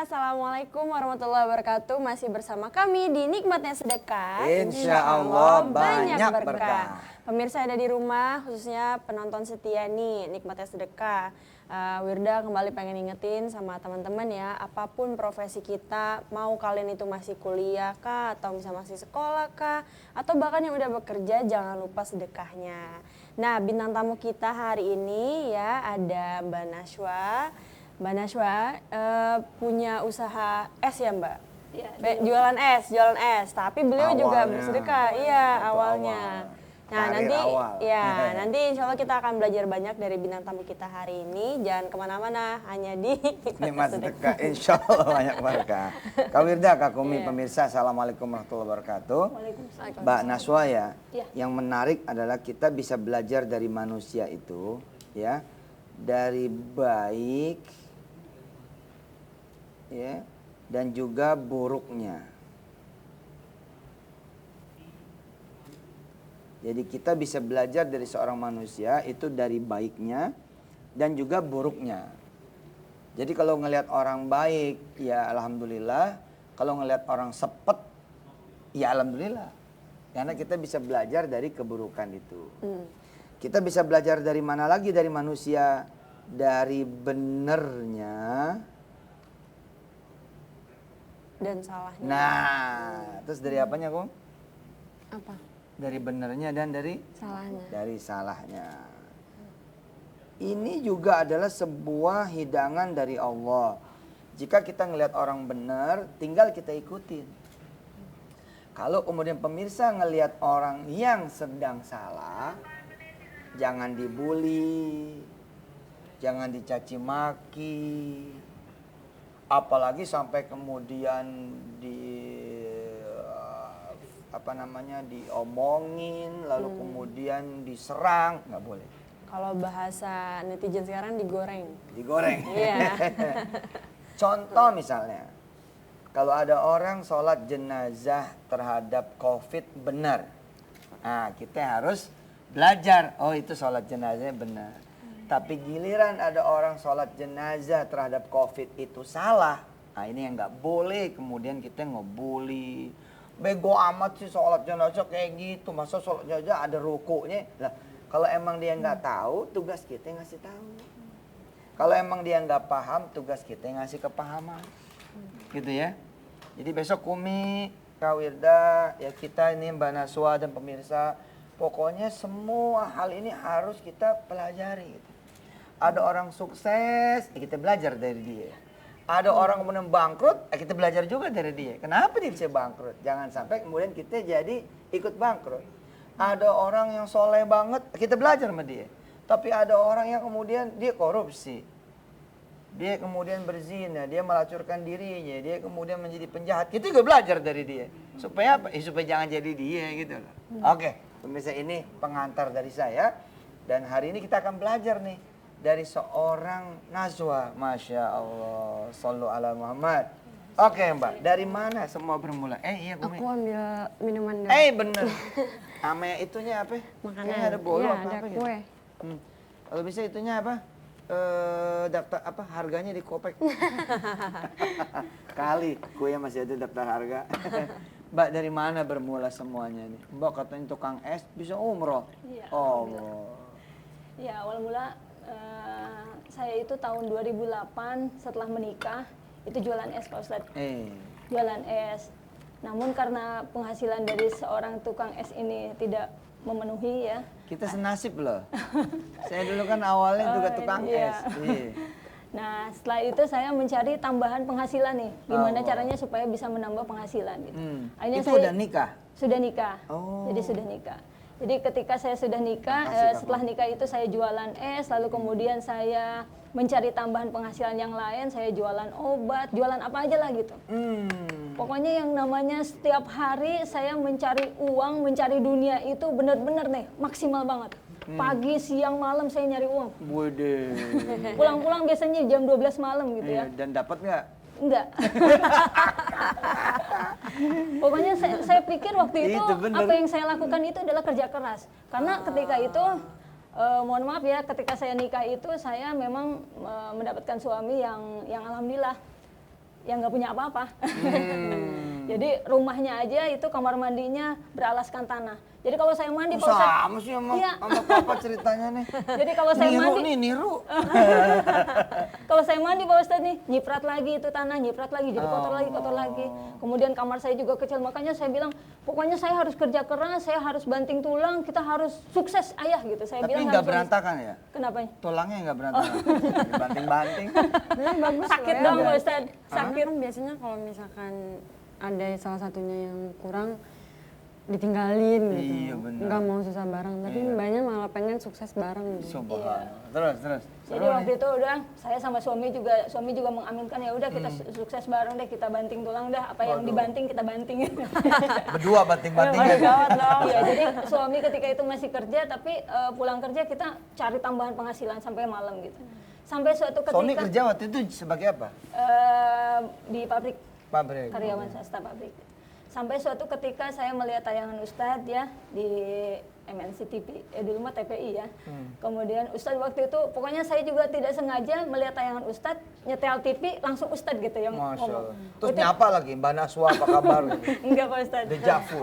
Assalamualaikum warahmatullahi wabarakatuh. Masih bersama kami di Nikmatnya Sedekah. Insya Allah banyak berkah. Pemirsa ada di rumah, khususnya penonton setia nih Nikmatnya Sedekah. Wirda kembali pengen ingetin sama teman-teman ya, apapun profesi kita, mau kalian itu masih kuliah kah, atau misalnya masih sekolah kah, atau bahkan yang udah bekerja, jangan lupa sedekahnya. Nah, bintang tamu kita hari ini ya ada Mbak Nashwa. Mbak Nashwa punya usaha es ya Mbak? Ya, jualan es. Tapi beliau juga bersedekah, iya awalnya. Nah nanti insya Allah kita akan belajar banyak dari bintang tamu kita hari ini. Jangan kemana-mana, hanya di Nikmat Sedekah, insya Allah banyak berkah. Kak Wirda, Kak Kumi, pemirsa, Assalamualaikum warahmatullahi wabarakatuh. Mbak Nashwa ya, yang menarik adalah kita bisa belajar dari manusia itu, ya, dari baik, ya, dan juga buruknya. Jadi kita bisa belajar dari seorang manusia itu dari baiknya dan juga buruknya. Jadi kalau ngelihat orang baik, ya alhamdulillah. Kalau ngelihat orang sepet, ya alhamdulillah. Karena kita bisa belajar dari keburukan itu. Kita bisa belajar dari mana lagi dari manusia? Dari benernya dan salahnya. Nah, terus dari apanya, Kum? Apa? Dari benernya dan dari salahnya. Dari salahnya. Ini juga adalah sebuah hidangan dari Allah. Jika kita ngelihat orang benar, tinggal kita ikutin. Kalau kemudian pemirsa ngelihat orang yang sedang salah, jangan dibully, jangan dicaci maki, apalagi sampai kemudian diomongin, lalu kemudian diserang, nggak boleh. Kalau bahasa netizen sekarang digoreng. Digoreng. Iya. Contoh misalnya, kalau ada orang sholat jenazah terhadap COVID benar, nah kita harus belajar, oh itu sholat jenazahnya benar. Tapi giliran ada orang sholat jenazah terhadap COVID itu salah, nah ini yang nggak boleh kemudian kita ngebully. Bego amat sih sholat jenazah kayak gitu, masa sholat jenazah ada rukuknya. Lah, kalau emang dia nggak tahu, tugas kita ngasih tahu. Kalau emang dia nggak paham, tugas kita ngasih kepahaman. Gitu ya. Jadi besok Kumi, Kak Wirda, ya kita ini Mbak Nashwa dan pemirsa, pokoknya semua hal ini harus kita pelajari. Gitu. Ada orang sukses, kita belajar dari dia. Ada orang kemudian bangkrut, kita belajar juga dari dia. Kenapa dia bisa bangkrut? Jangan sampai kemudian kita jadi ikut bangkrut. Ada orang yang soleh banget, kita belajar sama dia. Tapi ada orang yang kemudian dia korupsi. Dia kemudian berzina, dia melacurkan dirinya, dia kemudian menjadi penjahat. Kita juga belajar dari dia. Supaya apa? Supaya jangan jadi dia gitu loh. Oke, pemirsa, ini pengantar dari saya. Dan hari ini kita akan belajar nih dari seorang Nashwa. Masya Allah, sallu ala Muhammad. Oke Mbak, dari mana semua bermula? Iya Kumi. Aku ambil minuman dulu. Bener. Namanya itunya apa? Makanan. Kayaknya ada bolu Ya, apa ada gitu. kue. Kalau bisa itunya apa? Daftar apa? Harganya di Kopek. Kali kue masih ada daftar harga. Mbak, dari mana bermula semuanya nih? Mbak katanya tukang es bisa umroh. Iya, Oh. Ya, awal mula saya itu tahun 2008 setelah menikah itu jualan es, Pak Ustadz. Jualan es. Namun karena penghasilan dari seorang tukang es ini tidak memenuhi ya. Kita senasib loh. Saya dulu kan awalnya juga tukang es. Iya. Nah, setelah itu saya mencari tambahan penghasilan nih. Gimana caranya supaya bisa menambah penghasilan gitu. Akhirnya itu udah nikah? Sudah nikah. Oh. Jadi sudah nikah. Jadi ketika saya sudah nikah, setelah nikah itu saya jualan es, lalu kemudian saya mencari tambahan penghasilan yang lain, saya jualan obat, jualan apa aja lah gitu. Pokoknya yang namanya setiap hari saya mencari uang, mencari dunia itu benar-benar nih maksimal banget. Pagi, siang, malam saya nyari uang. Waduh. Pulang-pulang biasanya jam 12 malam gitu ya. Dan dapat nggak? Enggak. Pokoknya saya pikir waktu itu apa yang saya lakukan itu adalah kerja keras. Karena ketika itu mohon maaf ya, ketika saya nikah itu saya memang mendapatkan suami yang alhamdulillah yang nggak punya apa-apa. Jadi rumahnya aja itu kamar mandinya beralaskan tanah. Jadi kalau saya mandi Pak Ustadz, Sama sih sama, iya. sama papa ceritanya nih. Jadi kalau saya Niru mandi, nih, niru. kalau saya mandi Pak Ustadz nih, nyiprat lagi itu tanah, nyiprat lagi, jadi kotor lagi, kotor lagi. Kemudian kamar saya juga kecil, makanya saya bilang, pokoknya saya harus kerja keras, saya harus banting tulang, kita harus sukses ayah gitu. Saya Tapi bilang nggak harus berantakan ya? Kenapa? Tulangnya nggak berantakan. Banting-banting. Bener bagus Sakit loh ya. dong Pak Ustadz, Sakit kan biasanya kalau misalkan ada salah satunya yang kurang ditinggalin gitu. Iya, benar. Nggak mau susah bareng, tapi banyak malah pengen sukses bareng gitu. Subhanallah. Terus. Jadi waktu itu udah saya sama suami juga mengaminkan, ya udah kita sukses bareng deh, kita banting tulang dah, apa yang dibanting kita banting. Berdua banting-banting ya. Gawat dong. Iya, jadi suami ketika itu masih kerja, tapi pulang kerja kita cari tambahan penghasilan sampai malam gitu. Sampai suatu ketika Suami kerja waktu itu sebagai apa? di pabrik, Pabrik. karyawan swasta pabrik. Sampai suatu ketika saya melihat tayangan Ustadz ya di MNC TV, dulu mah TPI ya. Kemudian Ustadz waktu itu, pokoknya saya juga tidak sengaja melihat tayangan Ustadz, nyetel TV langsung Ustadz gitu yang Masya Allah. ngomong. Terus nyapa lagi, Mbak Naswa apa kabar? Enggak Pak Ustadz. Dejavu.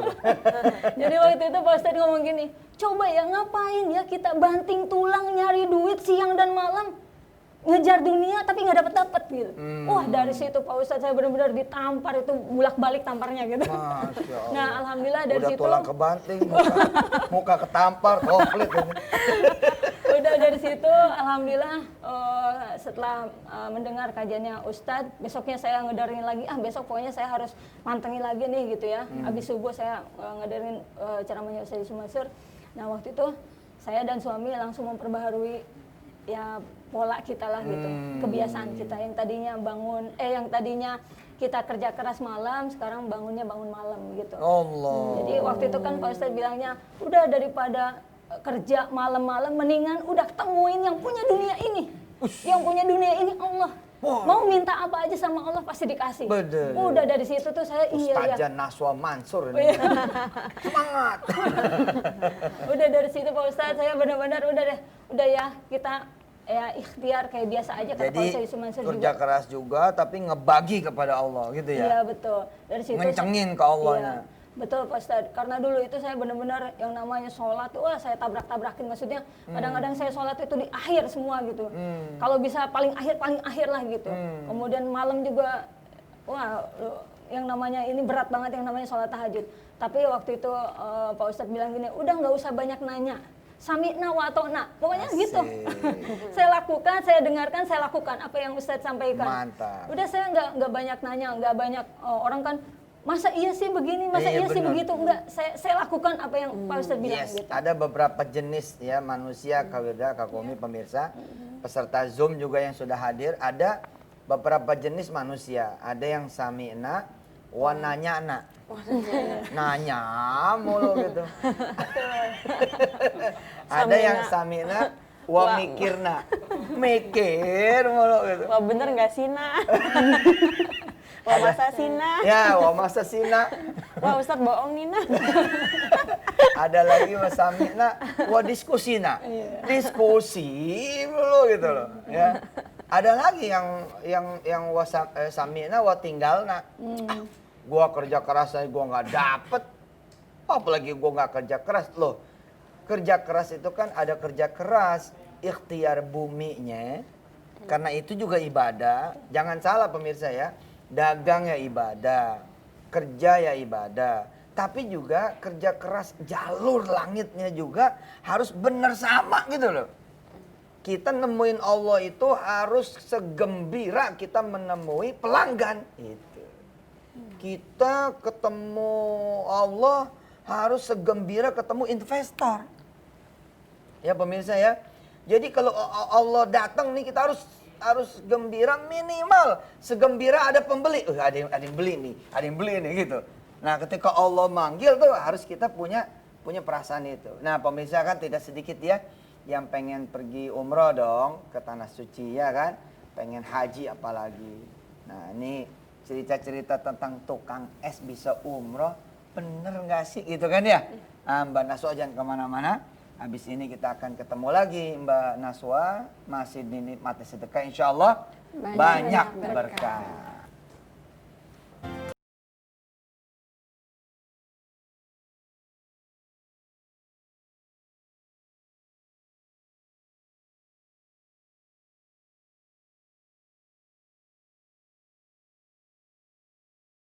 Jadi waktu itu Pak Ustadz ngomong gini, coba ya ngapain ya kita banting tulang nyari duit siang dan malam, ngejar dunia tapi nggak dapet gitu. Wah dari situ Pak Ustadz saya benar-benar ditampar, itu bolak-balik tamparnya gitu. Masya Allah. Nah alhamdulillah dari Udah situ, tulang kebanting, muka ketampar, komplit. udah dari situ alhamdulillah setelah mendengar kajiannya Ustadz, besoknya saya ngedarin lagi, besok pokoknya saya harus mantengin lagi nih gitu ya. Habis subuh saya ngedarin ceramahnya Ustadz Mansur. Nah waktu itu saya dan suami langsung memperbaharui ya pola kita lah gitu, kebiasaan kita yang tadinya kita kerja keras malam, sekarang bangunnya bangun malam gitu. Allah. Jadi waktu itu kan Pak Ustadz bilangnya, udah daripada kerja malam-malam, mendingan udah temuin yang punya dunia ini. Yang punya dunia ini Allah. Mau minta apa aja sama Allah pasti dikasih. Bener. Udah dari situ tuh saya Ustazah Naswa Mansur ini. Semangat. Udah dari situ Pak Ustadz saya benar-benar udah ya kita ya ikhtiar kayak biasa aja kata Pak Jadi Ustadz Yusuf Mansur kerja juga. keras juga tapi ngebagi kepada Allah gitu ya. Iya betul. Dari situ Ngencengin ke Allahnya. Iya, betul Pak Ustadz. Karena dulu itu saya benar-benar yang namanya sholat tuh saya tabrak-tabrakin, maksudnya kadang-kadang saya sholat itu di akhir semua gitu. Kalau bisa paling akhir lah gitu. Kemudian malam juga yang namanya ini berat banget yang namanya sholat tahajud. Tapi waktu itu Pak Ustadz bilang gini, udah nggak usah banyak nanya. Sami'na wa ata'na. Pokoknya Asik. gitu. Saya lakukan, saya dengarkan, saya lakukan apa yang Ustadz sampaikan. Mantap. Udah saya nggak banyak nanya, nggak banyak orang kan masa iya sih begini, masa Iya, iya sih bener. begitu. Enggak, saya lakukan apa yang Pak Ustadz bilang Yes, gitu. ada beberapa jenis ya manusia Kak Wirda, Kak Komi, pemirsa, peserta Zoom juga yang sudah hadir. Ada beberapa jenis manusia, ada yang sami'na, wa nanya'na. Nanya mulu gitu. Ada yang sami'na, wa mikirna. Mikir mulu gitu. Wah bener nggak Sina? Wah masa Sina? Ya, wa masa sina. Wah Ustadz bohong Nina. Ada lagi wa sami'na, wa diskusina. Diskusi mulu gitu loh, ya. Ada lagi yang wa sami'na wa tinggalna. Gua kerja keras aja gua nggak dapet, apalagi gua nggak kerja keras loh. Kerja keras itu kan ada kerja keras ikhtiar buminya, karena itu juga ibadah. Jangan salah pemirsa ya, dagang ya ibadah, kerja ya ibadah, tapi juga kerja keras jalur langitnya juga harus benar sama gitu loh. Kita nemuin Allah itu harus segembira kita menemui pelanggan itu. Kita ketemu Allah harus segembira ketemu investor. Ya pemirsa ya. Jadi kalau Allah datang nih kita harus gembira minimal segembira ada pembeli. Ada yang beli nih, ada yang beli nih gitu. Nah, ketika Allah manggil tuh harus kita punya perasaan itu. Nah, pemirsa kan tidak sedikit ya yang pengen pergi umroh dong ke tanah suci ya kan, pengen haji apalagi. Nah, ini cerita-cerita tentang tukang es bisa umroh, bener nggak sih gitu kan ya? Mbak Naswa jangan kemana-mana. Habis ini kita akan ketemu lagi Mbak Naswa, masih di Nikmati Sedekah, insya Allah banyak berkah.